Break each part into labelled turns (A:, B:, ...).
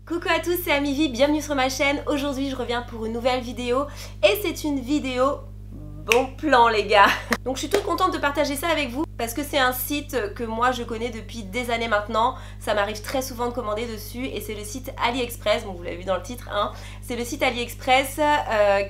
A: Coucou à tous, c'est Amivi, bienvenue sur ma chaîne. Aujourd'hui je reviens pour une nouvelle vidéo et c'est une vidéo bon plan les gars. Donc je suis toute contente de partager ça avec vous parce que c'est un site que moi je connais depuis des années maintenant. Ça m'arrive très souvent de commander dessus et c'est le site AliExpress, bon vous l'avez vu dans le titre hein. C'est le site AliExpress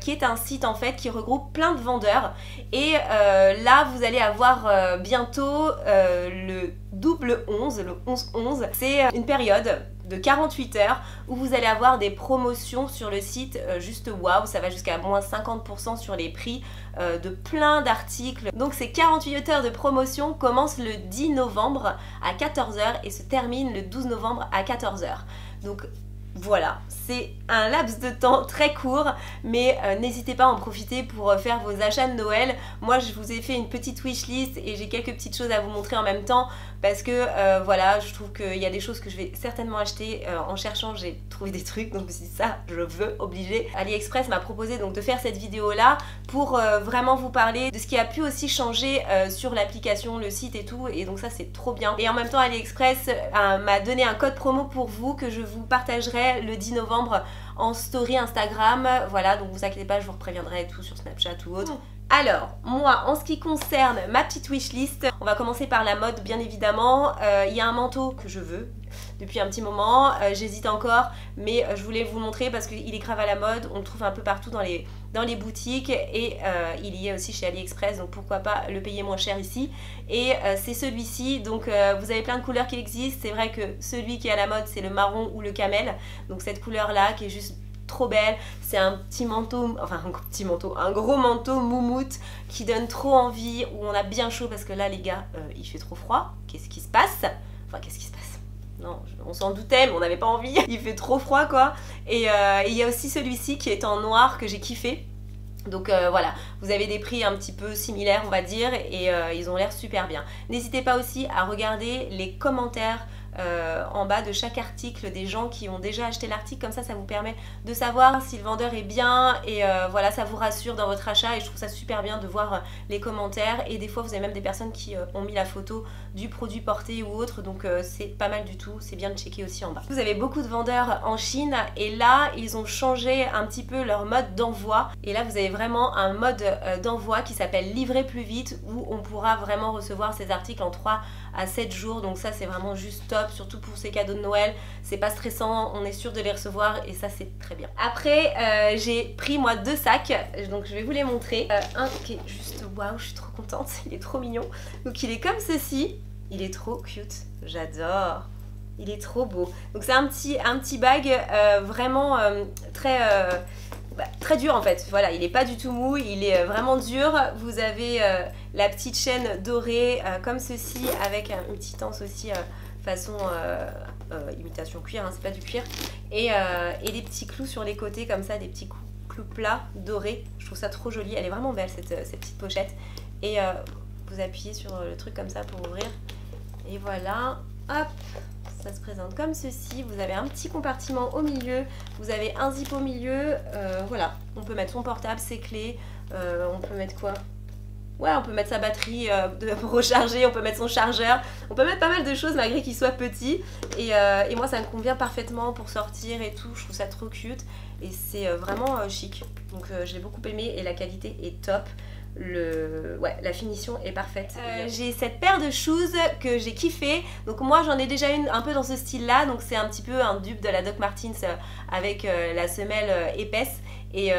A: qui est un site en fait qui regroupe plein de vendeurs et là vous allez avoir bientôt le double 11, le 11-11. C'est une période de 48 heures où vous allez avoir des promotions sur le site juste waouh, ça va jusqu'à moins 50% sur les prix de plein d'articles. Donc ces 48 heures de promotion commencent le 10 novembre à 14 h et se terminent le 12 novembre à 14 h. Donc voilà, c'est un laps de temps très court, mais n'hésitez pas à en profiter pour faire vos achats de Noël. Moi, je vous ai fait une petite wishlist et j'ai quelques petites choses à vous montrer en même temps parce que voilà, je trouve qu'il y a des choses que je vais certainement acheter. En cherchant, j'ai trouvé des trucs, donc si ça, je veux, obligé. AliExpress m'a proposé donc de faire cette vidéo-là pour vraiment vous parler de ce qui a pu aussi changer sur l'application, le site et tout, et donc ça, c'est trop bien. Et en même temps, AliExpress m'a donné un code promo pour vous que je vous partagerai le 10 novembre en story Instagram. Voilà, donc vous inquiétez pas, je vous préviendrai et tout sur Snapchat ou autre. Alors, moi, en ce qui concerne ma petite wishlist, on va commencer par la mode, bien évidemment. Il y a un manteau que je veux depuis un petit moment, j'hésite encore, mais je voulais vous le montrer parce qu'il est grave à la mode, on le trouve un peu partout dans les boutiques et il y est aussi chez AliExpress, donc pourquoi pas le payer moins cher ici. Et c'est celui-ci, donc vous avez plein de couleurs qui existent. C'est vrai que celui qui est à la mode c'est le marron ou le camel, donc cette couleur là qui est juste trop belle. C'est un petit manteau, enfin un petit manteau, un gros manteau moumoute qui donne trop envie, où on a bien chaud parce que là les gars il fait trop froid. Qu'est-ce qui se passe? Enfin qu'est-ce qui se passe? Non, on s'en doutait mais on n'avait pas envie. Il fait trop froid quoi. Et il y a aussi celui-ci qui est en noir que j'ai kiffé. Donc voilà, vous avez des prix un petit peu similaires on va dire et ils ont l'air super bien. N'hésitez pas aussi à regarder les commentaires en bas de chaque article des gens qui ont déjà acheté l'article, comme ça ça vous permet de savoir si le vendeur est bien et voilà, ça vous rassure dans votre achat et je trouve ça super bien de voir les commentaires. Et des fois vous avez même des personnes qui ont mis la photo du produit porté ou autre, donc c'est pas mal du tout, c'est bien de checker aussi en bas. Vous avez beaucoup de vendeurs en Chine et là ils ont changé un petit peu leur mode d'envoi et là vous avez vraiment un mode d'envoi qui s'appelle livrer plus vite, où on pourra vraiment recevoir ces articles en 3 à 7 jours, donc ça c'est vraiment juste top, surtout pour ces cadeaux de Noël, c'est pas stressant, on est sûr de les recevoir et ça c'est très bien. Après j'ai pris moi 2 sacs, donc je vais vous les montrer. Un qui est juste waouh, je suis trop contente, il est trop mignon, donc il est comme ceci, il est trop cute, j'adore, il est trop beau. Donc c'est un petit bag vraiment très dur en fait, voilà, il est pas du tout mou, il est vraiment dur. Vous avez la petite chaîne dorée comme ceci avec une petite anse aussi façon imitation cuir, hein, c'est pas du cuir, et des petits clous sur les côtés comme ça, des petits clous plats dorés. Je trouve ça trop joli, elle est vraiment belle cette petite pochette. Et vous appuyez sur le truc comme ça pour ouvrir et voilà, hop, ça se présente comme ceci. Vous avez un petit compartiment au milieu, vous avez un zip au milieu, voilà, on peut mettre son portable, ses clés, on peut mettre quoi? Ouais, on peut mettre sa batterie pour recharger, on peut mettre son chargeur, on peut mettre pas mal de choses malgré qu'il soit petit. Et moi ça me convient parfaitement pour sortir et tout, je trouve ça trop cute et c'est vraiment chic. Donc je l'ai beaucoup aimé et la qualité est top. Ouais, la finition est parfaite. J'ai cette paire de shoes que j'ai kiffé. Donc moi j'en ai déjà une un peu dans ce style là, donc c'est un petit peu un dupe de la Doc Martens avec la semelle épaisse et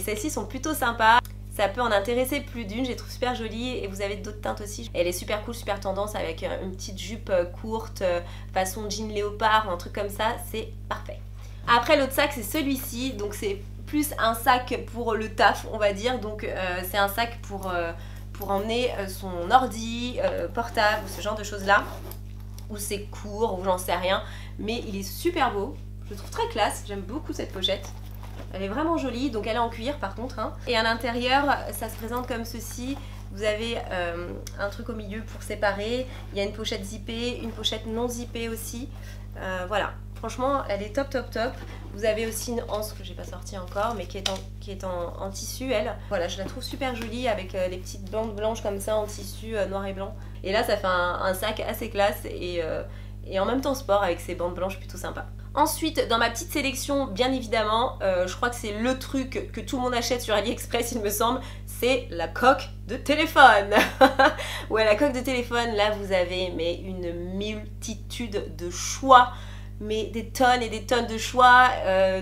A: celles-ci sont plutôt sympas. Ça peut en intéresser plus d'une, je les trouve super jolies et vous avez d'autres teintes aussi. Elle est super cool, super tendance avec une petite jupe courte, façon jean léopard ou un truc comme ça, c'est parfait. Après l'autre sac c'est celui-ci, donc c'est plus un sac pour le taf on va dire, donc c'est un sac pour emmener son ordi, portable ou ce genre de choses là, ou c'est court ou j'en sais rien, mais il est super beau, je le trouve très classe, j'aime beaucoup cette pochette. Elle est vraiment jolie, donc elle est en cuir par contre hein. Et à l'intérieur ça se présente comme ceci. Vous avez un truc au milieu pour séparer, il y a une pochette zippée, une pochette non zippée aussi, voilà, franchement elle est top top top. Vous avez aussi une anse que j'ai pas sortie encore mais qui est en tissu elle. Voilà, je la trouve super jolie avec les petites bandes blanches comme ça en tissu noir et blanc. Et là ça fait un sac assez classe et en même temps sport avec ces bandes blanches plutôt sympa. Ensuite, dans ma petite sélection, bien évidemment, je crois que c'est le truc que tout le monde achète sur AliExpress, il me semble, c'est la coque de téléphone. Ouais, la coque de téléphone, là vous avez mais une multitude de choix, mais des tonnes et des tonnes de choix,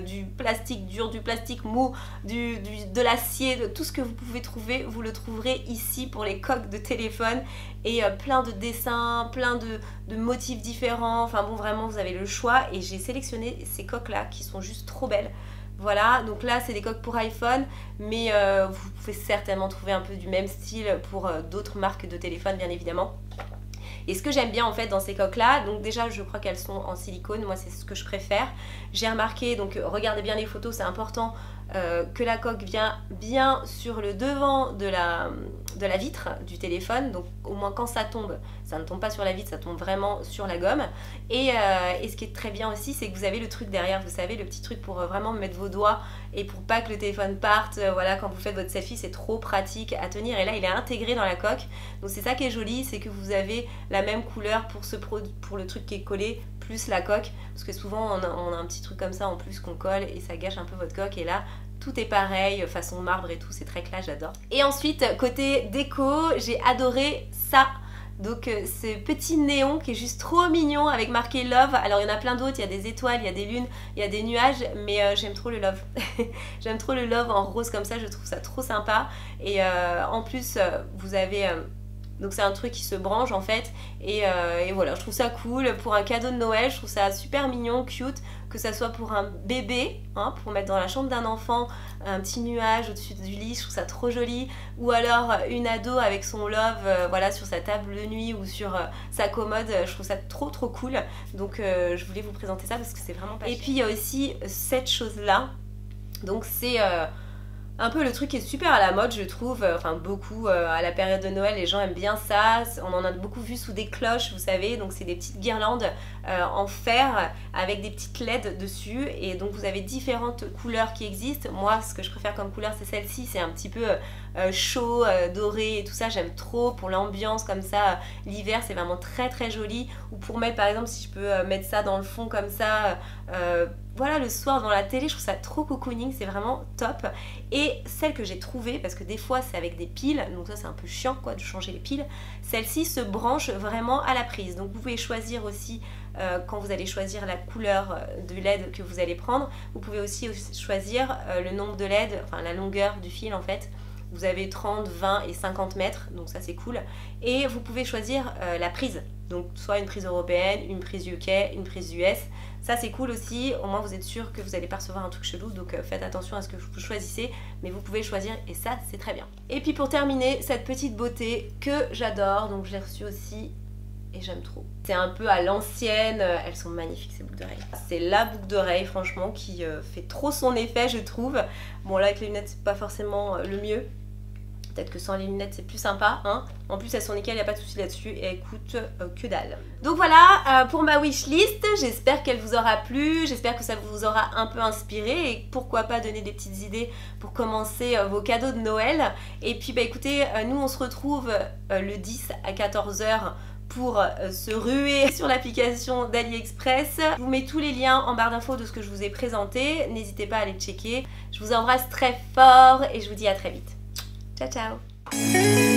A: du plastique dur, du plastique mou, de l'acier, de tout ce que vous pouvez trouver, vous le trouverez ici pour les coques de téléphone, et plein de dessins, plein de motifs différents, enfin bon, vraiment vous avez le choix, et j'ai sélectionné ces coques là qui sont juste trop belles. Voilà, donc là c'est des coques pour iPhone, mais vous pouvez certainement trouver un peu du même style pour d'autres marques de téléphone bien évidemment. Et ce que j'aime bien en fait dans ces coques là, donc déjà je crois qu'elles sont en silicone, moi c'est ce que je préfère. J'ai remarqué, donc regardez bien les photos, c'est important que la coque vient bien sur le devant de la vitre du téléphone, donc au moins quand ça tombe, ça ne tombe pas sur la vitre, ça tombe vraiment sur la gomme. Et ce qui est très bien aussi, c'est que vous avez le truc derrière, vous savez, le petit truc pour vraiment mettre vos doigts et pour pas que le téléphone parte, voilà, quand vous faites votre selfie, c'est trop pratique à tenir, et là il est intégré dans la coque, donc c'est ça qui est joli, c'est que vous avez la même couleur pour le truc qui est collé, plus la coque, parce que souvent on a un petit truc comme ça en plus qu'on colle et ça gâche un peu votre coque, et là tout est pareil, façon marbre et tout, c'est très classe, j'adore. Et ensuite, côté déco, j'ai adoré ça. Donc ce petit néon qui est juste trop mignon avec marqué Love. Alors il y en a plein d'autres, il y a des étoiles, il y a des lunes, il y a des nuages, mais j'aime trop le Love. J'aime trop le Love en rose comme ça, je trouve ça trop sympa. Et en plus, vous avez... donc c'est un truc qui se branche en fait, et voilà, je trouve ça cool pour un cadeau de Noël, je trouve ça super mignon, cute, que ça soit pour un bébé, hein, pour mettre dans la chambre d'un enfant, un petit nuage au-dessus du lit, je trouve ça trop joli, ou alors une ado avec son love, voilà, sur sa table de nuit ou sur sa commode, je trouve ça trop trop cool, donc je voulais vous présenter ça parce que c'est vraiment pas cher. Et puis il y a aussi cette chose là, donc c'est... un peu le truc qui est super à la mode, je trouve, enfin beaucoup à la période de Noël, les gens aiment bien ça, on en a beaucoup vu sous des cloches, vous savez, donc c'est des petites guirlandes en fer avec des petites LED dessus, et donc vous avez différentes couleurs qui existent. Moi ce que je préfère comme couleur c'est celle-ci, c'est un petit peu chaud, doré et tout ça, j'aime trop pour l'ambiance comme ça, l'hiver c'est vraiment très très joli, ou pour mettre par exemple, si je peux mettre ça dans le fond comme ça, voilà, le soir devant la télé, je trouve ça trop cocooning, c'est vraiment top. Et celle que j'ai trouvée, parce que des fois c'est avec des piles, donc ça c'est un peu chiant quoi de changer les piles, celle-ci se branche vraiment à la prise, donc vous pouvez choisir aussi quand vous allez choisir la couleur de LED que vous allez prendre, vous pouvez aussi choisir le nombre de LED, enfin la longueur du fil en fait. Vous avez 30, 20 et 50 mètres, donc ça c'est cool. Et vous pouvez choisir la prise, donc soit une prise européenne, une prise UK, une prise US. Ça c'est cool aussi, au moins vous êtes sûr que vous n'allez pas recevoir un truc chelou, donc faites attention à ce que vous choisissez, mais vous pouvez choisir et ça c'est très bien. Et puis pour terminer, cette petite beauté que j'adore, donc je l'ai reçue aussi et j'aime trop. C'est un peu à l'ancienne, elles sont magnifiques ces boucles d'oreilles. C'est la boucle d'oreille franchement qui fait trop son effet je trouve. Bon là avec les lunettes c'est pas forcément le mieux. Peut-être que sans les lunettes c'est plus sympa, hein. En plus elles sont nickel, il n'y a pas de souci là-dessus et elles coûtent que dalle. Donc voilà pour ma wishlist, j'espère qu'elle vous aura plu, j'espère que ça vous aura un peu inspiré et pourquoi pas donner des petites idées pour commencer vos cadeaux de Noël. Et puis bah écoutez, nous on se retrouve le 10 à 14 h pour se ruer sur l'application d'AliExpress. Je vous mets tous les liens en barre d'infos de ce que je vous ai présenté, n'hésitez pas à aller checker. Je vous embrasse très fort et je vous dis à très vite. Ciao ciao.